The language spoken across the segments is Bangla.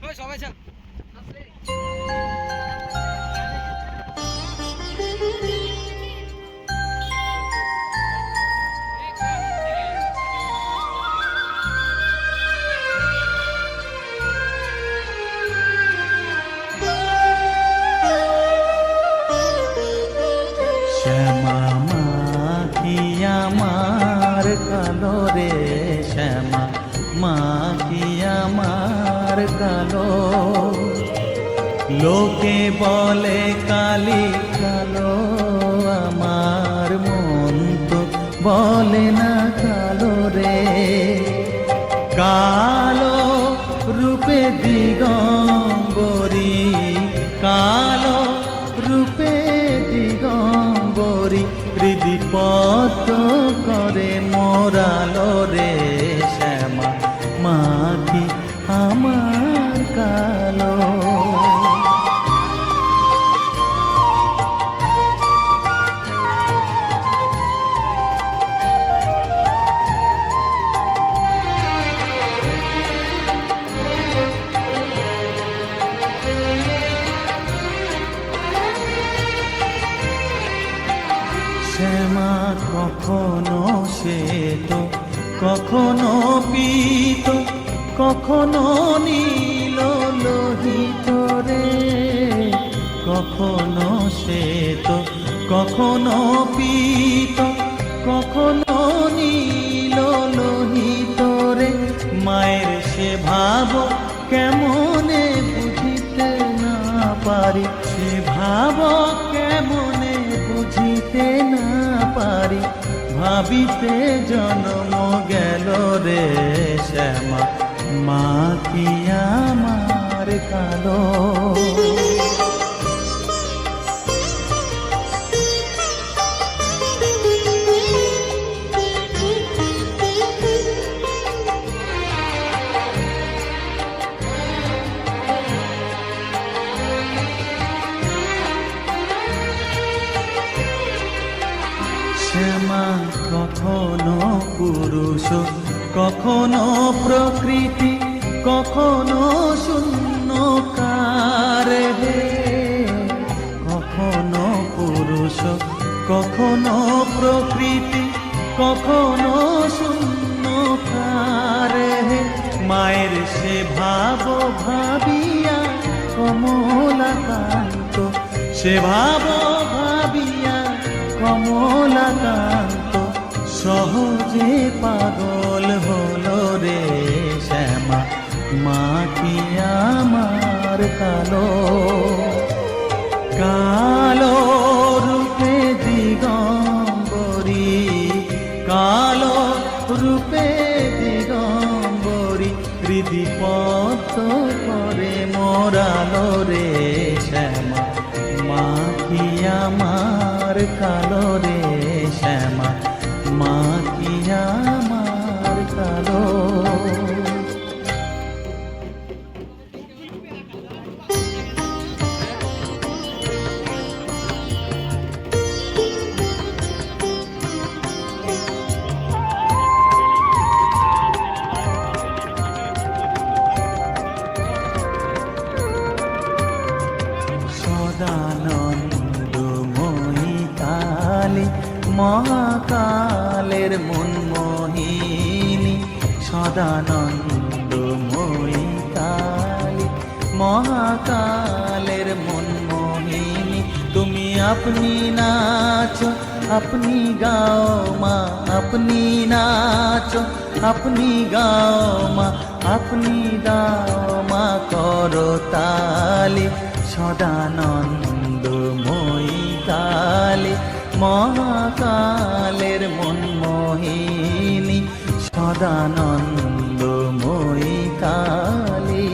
সবাই চল। শ্যামা মাখি আমার কালো রে, শ্যামা মাখি আমার কালো। লোকে বলে কালি কালো, আমার মন তো বলে না কালো রে। কালো রূপে দিগম্বরী, কালো রূপে দিগম্বরী, হৃদিপত করে মোরালো রে। শ্যামা মাখি আমার কালো। শ্যামা কখনো শ্বেত, কখনো পীত, কখনো নীল লোহিত রে। কখনো শ্বেত, কখনো পীত, কখনো নীল লোহিত রে। মায়ের সে ভাব কেমনে বুঝিতে না পারি, সে ভাব কেমনে বুঝিতে না পারি, ভাবিতে জন্ম গেল রে। শ্যামা মাখি আমার কালো। শ্যামা কখনো পুরুষ, কখনো প্রকৃতি, কখনো শূন্যকার হে। কখনো পুরুষ, কখনো প্রকৃতি, কখনো শূন্যকার হে। মায়ের সে ভাব ভাবিয়া কমলাকান্ত, সে ভাব ভাবিয়া কমলাকান্ত সহজে পাগল হলো রে। শ্যামা মাখি আমার কালো। কালো রূপে দিগম্বরী, কালো রূপে দিগম্বরী, হৃদিপত করে মোরালো রে। শ্যামা মাখি আমার কালো রে, শ্যামা মাখি আমার কালো। সদানন্দময়ী কালী, মহাকালের মনমোহিনী। সদানন্দময়ী কালী, মহাকালের মনমোহিনী। তুমি আপনি নাচো, আপনি গাও মা, আপনি নাচো, আপনি গাও মা, আপনি দাও মা করো তালি। সদানন্দময়ী কালী, মহাকালের মনমোহিনী। সদানন্দময়ী কালী।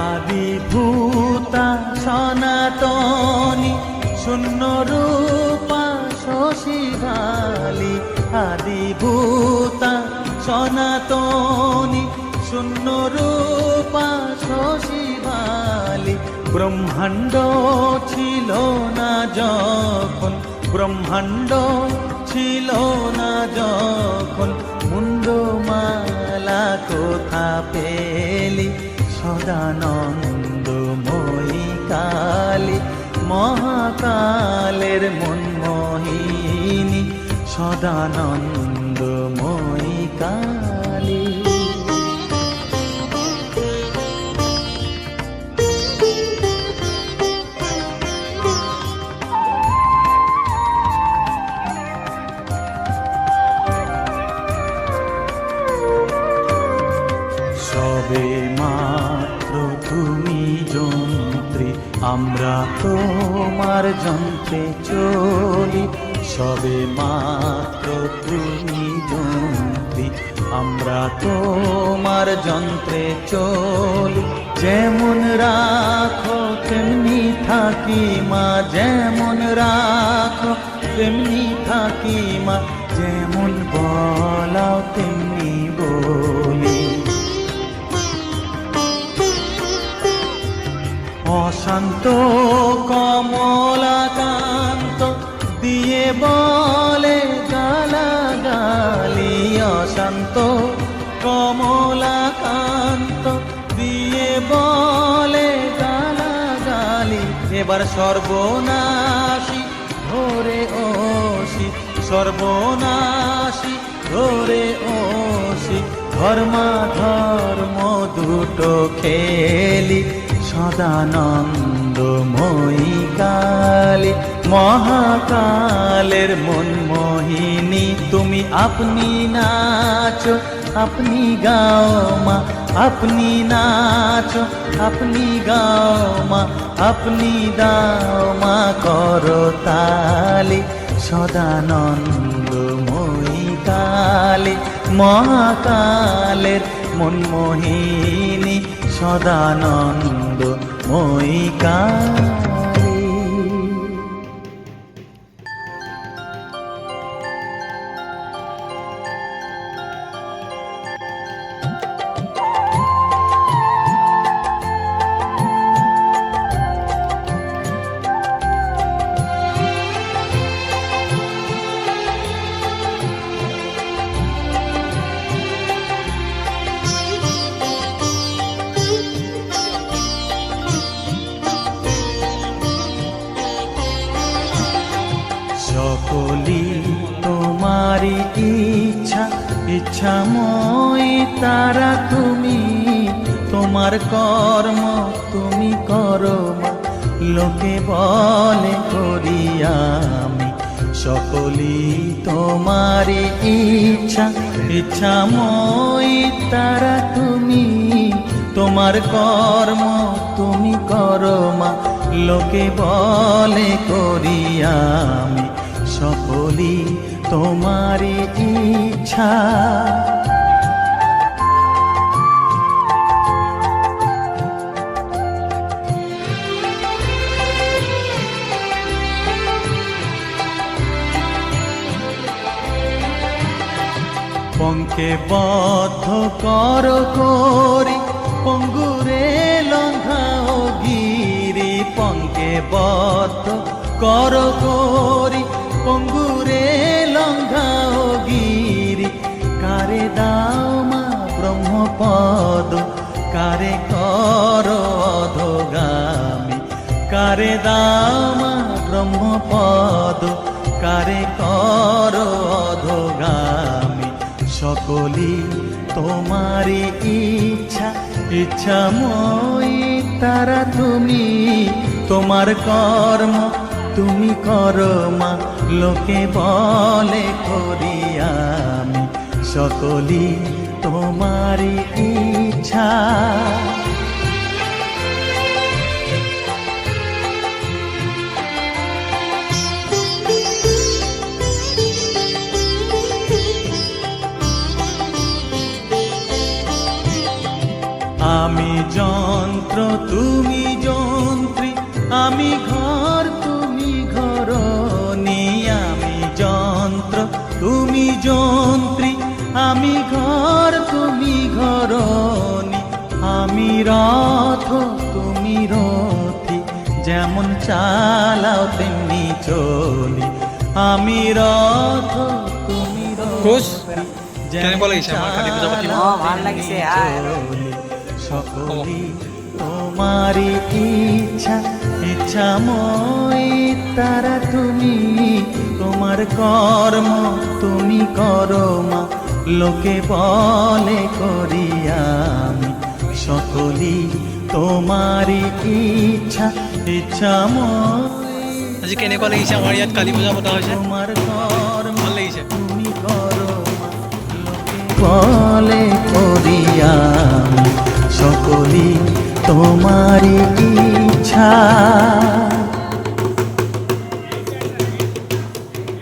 আদিভূতা সনাতনী, শূন্য রূপা শশীভালি। আদিভূতা সনাতনী, শূন্য রূপা শশীভালি, ব্রহ্মাণ্ড ছিল না যখন, ব্রহ্মাণ্ড ছিল না যখন, মুন্ডমালা কোথা পেলি সদানন্দময়ী কালী, মহাকালের মনমোহিনী সদানন্দময়ী কালী। সবে মাত্র তুমি যন্ত্রী, আমরা তোমার যন্ত্রে চলি। সবে মাত্র তুমি যন্ত্রী, আমরা তোমার যন্ত্রে চলি। যেমন রাখো তেমনি থাকি মা, যেমন রাখো তেমনি থাকি মা, যেমন বলাও তেমনি বলি। অশান্ত কমলাকান্ত দিয়ে বলে গালাগালি, অশান্ত কমলাকান্ত দিয়ে বলে গালাগালি। এবার সর্বনাশী ধরে ওসি, সর্বনাশী ধরে ওসি, ধর্মাধর্ম দুটো খেলি সদানন্দময়ী কালী, মহাকালের মনমোহিনী। তুমি আপনি নাচো আপনি গাও মা, আপনি নাচো আপনি গাও মা, আপনি দাও মা করতালি সদানন্দময়ী কালী, মহাকালের মনমোহিনী সদানন্দময়ী কালী। সকলি তোমারি ইচ্ছা, ইচ্ছাময়ী তারা তুমি। তোমার কর্ম তুমি করো মা, লোকে বলে করি আমি। সকলি তোমারি ইচ্ছা, ইচ্ছাময়ী তারা তুমি। তোমার কর্ম তুমি করো মা, লোকে বলে করি আমি। সকলি তোমারি ইচ্ছা। পঙ্কে বদ্ধ কর করি, পঙ্গুরে লঙ্ঘাও গিরি। পঙ্কে বদ্ধ কর করি, পঙ্গুরে লঙ্ঘাও গিরি। কারে দাও মা ব্রহ্মপদ, কারে কর অধগামী। কারে দাও মা ব্রহ্মপদ, কারে কর অধগামী। সকলি তোমারি ইচ্ছা, ইচ্ছাময়ী তারা তুমি। তোমার কর্ম তুমি করো মা, লোকে বলে করি আমি। সকলি তোমারি ইচ্ছা। আমি যন্ত্র তুমি যন্ত্রী, আমি ঘর তুমি ঘরণী। আমি যন্ত্র তুমি যন্ত্রী, আমি ঘর তুমি ঘরণী। আমি রথ তুমি রথী, যেমন চালাও তেমনি চলি, আমি রথ তুমি খুশ? রথী, কেনেকুৱা লাগিছে আমাৰ কালী পূজা পাতিব? ভাল লাগিছে। সকলি তোমারি ইচ্ছা, ইচ্ছাময় তারা তুমি, তোমার কর্ম তুমি করো মা, লোকে বলে করি আমি, সকলি তোমারি ইচ্ছা, ইচ্ছাময় আজি কেনেকুৱা লাগিছে আমাৰ ইয়াত কালী পূজা পতা হৈছে? তোমার কর্ম ভাল লাগিছে। তুমি করো মা, লোকে বলে করি আমি, সকলি তোমারি ইচ্ছা।